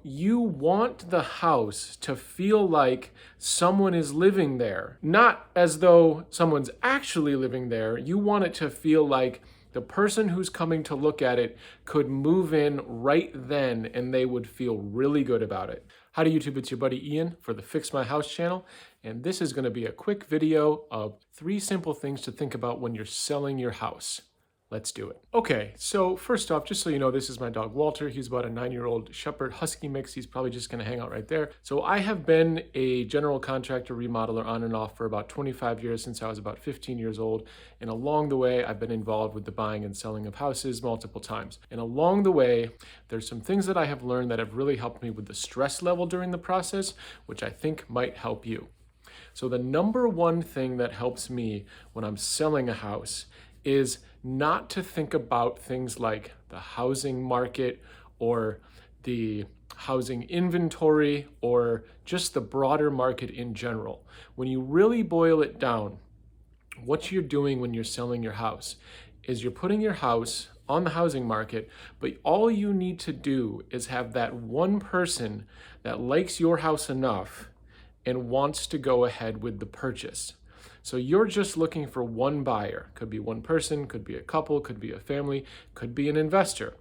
You want the house to feel like someone is living there, not as though someone's actually living there. You want it to feel like the person who's coming to look at it could move in right then and they would feel really good about it. Howdy YouTube, it's your buddy Ian for the Fix My House channel, and this is going to be a quick video of 3 simple things to think about when you're selling your house. Let's do it. Okay, so first off, just so you know, this is my dog Walter. He's about a 9-year-old Shepherd Husky mix. He's probably just gonna hang out right there. So I have been a general contractor remodeler on and off for about 25 years, since I was about 15 years old. And along the way, I've been involved with the buying and selling of houses multiple times. And along the way, there's some things that I have learned that have really helped me with the stress level during the process, which I think might help you. So the number one thing that helps me when I'm selling a house is not to think about things like the housing market or the housing inventory or just the broader market in general. When you really boil it down, what you're doing when you're selling your house is you're putting your house on the housing market, but all you need to do is have that one person that likes your house enough and wants to go ahead with the purchase. So you're just looking for one buyer. Could be one person, could be a couple, could be a family, could be an investor.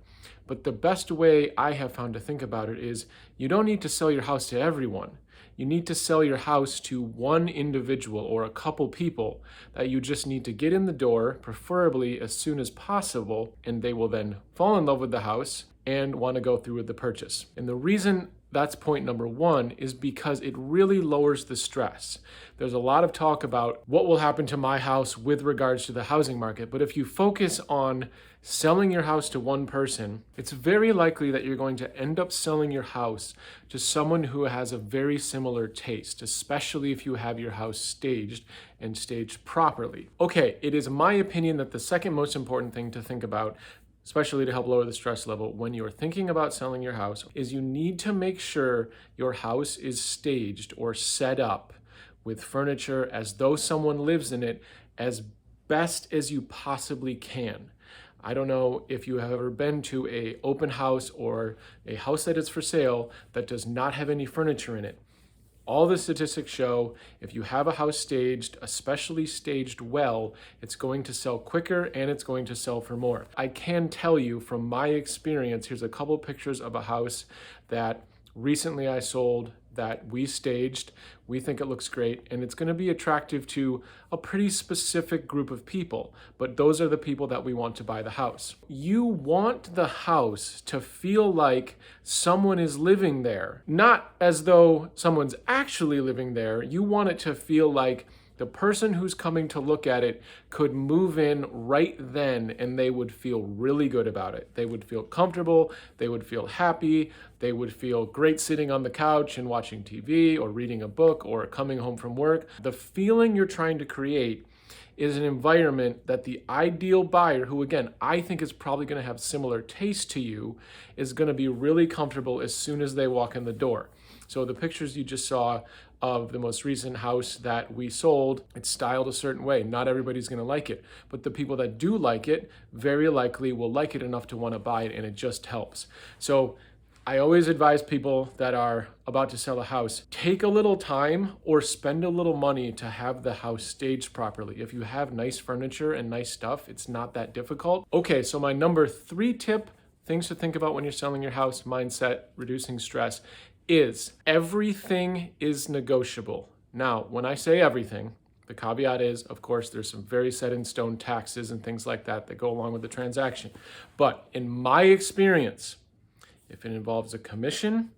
But the best way I have found to think about it is you don't need to sell your house to everyone. You need to sell your house to one individual or a couple people that you just need to get in the door, preferably as soon as possible, and they will then fall in love with the house and want to go through with the purchase. And the reason that's point number one is because it really lowers the stress. There's a lot of talk about what will happen to my house with regards to the housing market, but if you focus on selling your house to one person, it's very likely that you're going to end up selling your house to someone who has a very similar taste, especially if you have your house staged and staged properly. Okay, it is my opinion that the second most important thing to think about, especially to help lower the stress level when you're thinking about selling your house, is you need to make sure your house is staged or set up with furniture as though someone lives in it as best as you possibly can. I don't know if you have ever been to an open house or a house that is for sale that does not have any furniture in it. All the statistics show if you have a house staged, especially staged well, it's going to sell quicker and it's going to sell for more. I can tell you from my experience, here's a couple pictures of a house that recently I sold that we staged. We think it looks great and it's going to be attractive to a pretty specific group of people, but those are the people that we want to buy the house. You want the house to feel like someone is living there, not as though someone's actually living there. You want it to feel like the person who's coming to look at it could move in right then and they would feel really good about it. They would feel comfortable, they would feel happy, they would feel great sitting on the couch and watching TV or reading a book or coming home from work. The feeling you're trying to create is an environment that the ideal buyer, who again, I think is probably going to have similar taste to you, is going to be really comfortable as soon as they walk in the door. So the pictures you just saw of the most recent house that we sold, it's styled a certain way. Not everybody's going to like it, but the people that do like it very likely will like it enough to want to buy it, and it just helps. So I always advise people that are about to sell a house, take a little time or spend a little money to have the house staged properly. If you have nice furniture and nice stuff, it's not that difficult. Okay, so my number 3 tip, things to think about when you're selling your house, mindset, reducing stress, is everything is negotiable. Now, when I say everything, the caveat is, of course, there's some very set in stone taxes and things like that that go along with the transaction. But in my experience, if it involves a commission,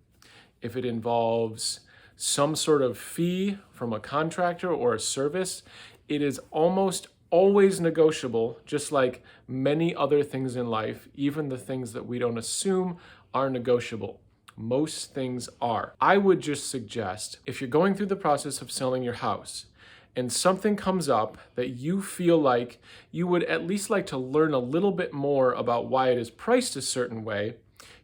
if it involves some sort of fee from a contractor or a service, it is almost always negotiable, just like many other things in life, even the things that we don't assume are negotiable. Most things are. I would just suggest, if you're going through the process of selling your house and something comes up that you feel like you would at least like to learn a little bit more about why it is priced a certain way,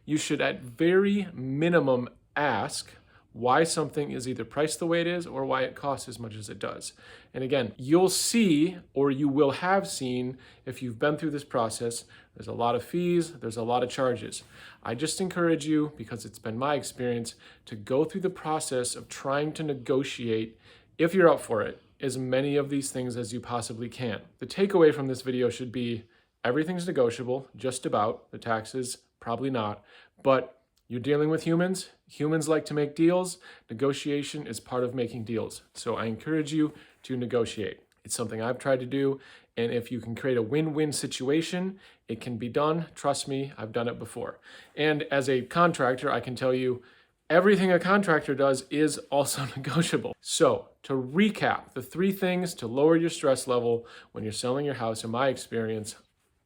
you should at very minimum ask why something is either priced the way it is or why it costs as much as it does. And again, you'll see, or you will have seen, if you've been through this process, There's a lot of fees, there's a lot of charges. I just encourage you, because it's been my experience, to go through the process of trying to negotiate, if you're up for it, as many of these things as you possibly can. The takeaway from this video should be everything's negotiable, just about. The taxes, probably not. But you're dealing with humans. Humans like to make deals. Negotiation is part of making deals. So I encourage you to negotiate. It's something I've tried to do. And if you can create a win-win situation, it can be done. Trust me, I've done it before. And as a contractor, I can tell you, everything a contractor does is also negotiable. So to recap, the 3 things to lower your stress level when you're selling your house, in my experience,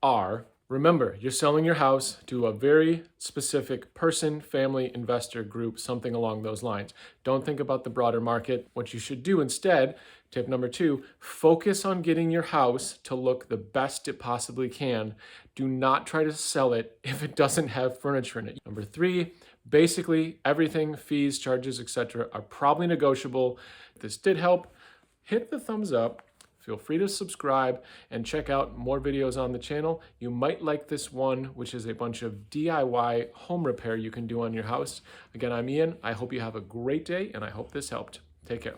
are: remember, you're selling your house to a very specific person, family, investor group, something along those lines. Don't think about the broader market. What you should do instead, tip number 2, focus on getting your house to look the best it possibly can. Do not try to sell it if it doesn't have furniture in it. Number 3, basically everything, fees, charges, etc., are probably negotiable. If this did help, hit the thumbs up. Feel free to subscribe and check out more videos on the channel. You might like this one, which is a bunch of DIY home repair you can do on your house. Again, I'm Ian. I hope you have a great day, and I hope this helped. Take care.